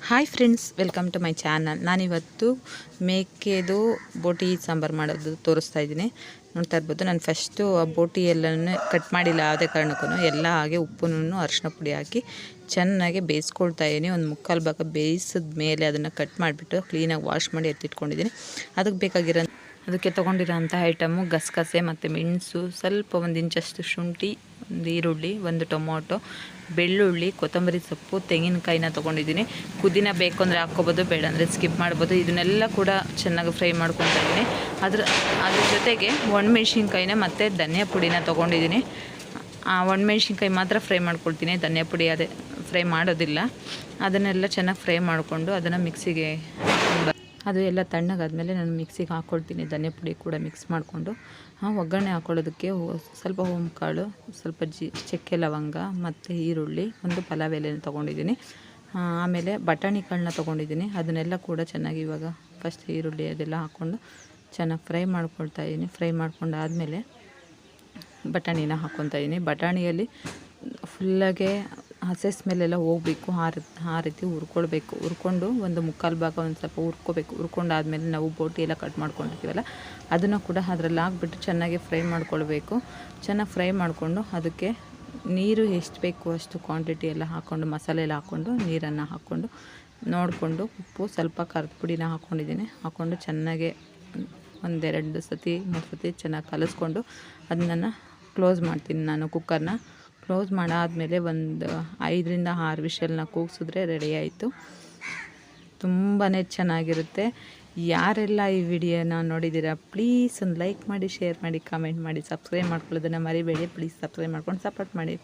Hi friends, welcome to my channel. ನಾನಿವತ್ತು ಮೇಕೆದು ಬೋಟಿ ಸಾಂಬಾರು ಮಾಡೋದು ತೋರಿಸ್ತಾ ಇದ್ದೀನಿ. ನೋಡ್ತಾ ಇರ್ಬೋದು, ನಾನು ಫಸ್ಟು ಆ ಬೋಟಿ ಎಲ್ಲನೂ ಕಟ್ ಮಾಡಿಲ್ಲ. ಯಾವುದೇ ಕಾರಣಕ್ಕೂ ಎಲ್ಲ ಹಾಗೆ ಉಪ್ಪನ್ನು ಅರಿಶಿನ ಪುಡಿ ಹಾಕಿ ಚೆನ್ನಾಗಿ ಬೇಯಿಸ್ಕೊಳ್ತಾ ಇದ್ದೀನಿ. ಒಂದು ಮುಕ್ಕಾಲು ಭಾಗ ಬೇಯಿಸಿದ ಮೇಲೆ ಅದನ್ನು ಕಟ್ ಮಾಡಿಬಿಟ್ಟು ಕ್ಲೀನಾಗಿ ವಾಶ್ ಮಾಡಿ ಎತ್ತಿಟ್ಕೊಂಡಿದ್ದೀನಿ. ಅದಕ್ಕೆ ತೊಗೊಂಡಿರೋಂಥ ಐಟಮು ಗಸಗಸೆ ಮತ್ತು ಮೆಣಸು, ಸ್ವಲ್ಪ 1 ಇಂಚಷ್ಟು ಶುಂಠಿ, ಒಂದು ಈರುಳ್ಳಿ, ಒಂದು ಟೊಮೊಟೊ, ಬೆಳ್ಳುಳ್ಳಿ, ಕೊತ್ತಂಬರಿ ಸೊಪ್ಪು, ತೆಂಗಿನಕಾಯಿನ ತೊಗೊಂಡಿದ್ದೀನಿ. ಪುದೀನ ಬೇಕು ಅಂದರೆ ಹಾಕ್ಕೋಬೋದು, ಬೇಡ ಅಂದರೆ ಸ್ಕಿಪ್ ಮಾಡ್ಬೋದು. ಇದನ್ನೆಲ್ಲ ಕೂಡ ಚೆನ್ನಾಗಿ ಫ್ರೈ ಮಾಡ್ಕೊತಾ ಇದ್ದೀನಿ. ಅದ್ರ ಜೊತೆಗೆ ಒಣಮೆಣ್ಸಿನ್ಕಾಯಿನ ಮತ್ತು ಧನಿಯಾ ಪುಡಿನ ತೊಗೊಂಡಿದ್ದೀನಿ. ಒಣಮೆಣ್ಸಿನ್ಕಾಯಿ ಮಾತ್ರ ಫ್ರೈ ಮಾಡ್ಕೊಳ್ತೀನಿ, ಧನಿಯಾ ಪುಡಿ ಅದೇ ಫ್ರೈ ಮಾಡೋದಿಲ್ಲ. ಅದನ್ನೆಲ್ಲ ಚೆನ್ನಾಗಿ ಫ್ರೈ ಮಾಡಿಕೊಂಡು ಅದನ್ನು ಮಿಕ್ಸಿಗೆ ಅದು ಎಲ್ಲ ತಣ್ಣಗಾದ್ಮೇಲೆ ನಾನು ಮಿಕ್ಸಿಗೆ ಹಾಕ್ಕೊಳ್ತೀನಿ. ಧನಿಯಾ ಪುಡಿ ಕೂಡ ಮಿಕ್ಸ್ ಮಾಡಿಕೊಂಡು ಒಗ್ಗರಣೆ ಹಾಕ್ಕೊಳ್ಳೋದಕ್ಕೆ ಸ್ವಲ್ಪ ಕಾಳು, ಸ್ವಲ್ಪ ಚಕ್ಕೆ ಲವಂಗ ಮತ್ತು ಈರುಳ್ಳಿ, ಒಂದು ಪಲಾವ್ ಎಲೆನ ತೊಗೊಂಡಿದ್ದೀನಿ. ಆಮೇಲೆ ಬಟಾಣಿ ಕಾಳನ್ನ ತೊಗೊಂಡಿದ್ದೀನಿ. ಅದನ್ನೆಲ್ಲ ಕೂಡ ಚೆನ್ನಾಗಿ ಇವಾಗ ಫಸ್ಟ್ ಈರುಳ್ಳಿ ಅದೆಲ್ಲ ಹಾಕ್ಕೊಂಡು ಚೆನ್ನಾಗಿ ಫ್ರೈ ಮಾಡ್ಕೊಳ್ತಾ ಇದ್ದೀನಿ. ಫ್ರೈ ಮಾಡ್ಕೊಂಡಾದಮೇಲೆ ಬಟಾಣಿನ ಹಾಕ್ಕೊತಾ ಇದ್ದೀನಿ. ಬಟಾಣಿಯಲ್ಲಿ ಫುಲ್ಲಾಗೆ ಹಸೆ ಸ್ಮೆಲ್ಲೆಲ್ಲ ಹೋಗಬೇಕು, ಆ ರೀತಿ ಹುರ್ಕೊಳ್ಬೇಕು. ಹುರ್ಕೊಂಡು ಒಂದು ಮುಕ್ಕಾಲು ಭಾಗ ಒಂದು ಸ್ವಲ್ಪ ಹುರ್ಕೋಬೇಕು. ಹುರ್ಕೊಂಡಾದ್ಮೇಲೆ ನಾವು ಬೋಟಿ ಎಲ್ಲ ಕಟ್ ಮಾಡ್ಕೊಂಡಿರ್ತೀವಲ್ಲ ಅದನ್ನು ಕೂಡ ಅದರಲ್ಲಿ ಹಾಕ್ಬಿಟ್ಟು ಚೆನ್ನಾಗಿ ಫ್ರೈ ಮಾಡ್ಕೊಳ್ಬೇಕು. ಚೆನ್ನಾಗಿ ಫ್ರೈ ಮಾಡಿಕೊಂಡು ಅದಕ್ಕೆ ನೀರು ಎಷ್ಟು ಬೇಕು ಅಷ್ಟು ಕ್ವಾಂಟಿಟಿ ಎಲ್ಲ ಹಾಕ್ಕೊಂಡು, ಮಸಾಲೆ ಎಲ್ಲ ಹಾಕ್ಕೊಂಡು, ನೀರನ್ನು ಹಾಕ್ಕೊಂಡು ನೋಡಿಕೊಂಡು, ಉಪ್ಪು, ಸ್ವಲ್ಪ ಖಾರದ ಪುಡಿನ ಹಾಕ್ಕೊಂಡಿದ್ದೀನಿ. ಹಾಕ್ಕೊಂಡು ಚೆನ್ನಾಗೆ 1-2 ಸತಿ 3 ಸತಿ ಚೆನ್ನಾಗಿ ಕಲಿಸ್ಕೊಂಡು ಅದನ್ನು ಕ್ಲೋಸ್ ಮಾಡ್ತೀನಿ. ನಾನು ಕುಕ್ಕರ್ನ ಕ್ಲೋಸ್ ಮಾಡಾದಮೇಲೆ ಒಂದು 5ರಿಂದ 6 ವಿಷಲ್ನ ಕೂಗಿಸಿದ್ರೆ ರೆಡಿ ಆಯಿತು. ತುಂಬಾ ಚೆನ್ನಾಗಿರುತ್ತೆ. ಯಾರೆಲ್ಲ ಈ ವಿಡಿಯೋನ ನೋಡಿದ್ದೀರಾ ಪ್ಲೀಸ್ ಒಂದು ಲೈಕ್ ಮಾಡಿ, ಶೇರ್ ಮಾಡಿ, ಕಮೆಂಟ್ ಮಾಡಿ, ಸಬ್ಸ್ಕ್ರೈಬ್ ಮಾಡ್ಕೊಳ್ಳೋದನ್ನು ಮರಿಬೇಡಿ. ಪ್ಲೀಸ್ ಸಬ್ಸ್ಕ್ರೈಬ್ ಮಾಡ್ಕೊಂಡು ಸಪೋರ್ಟ್ ಮಾಡಿ.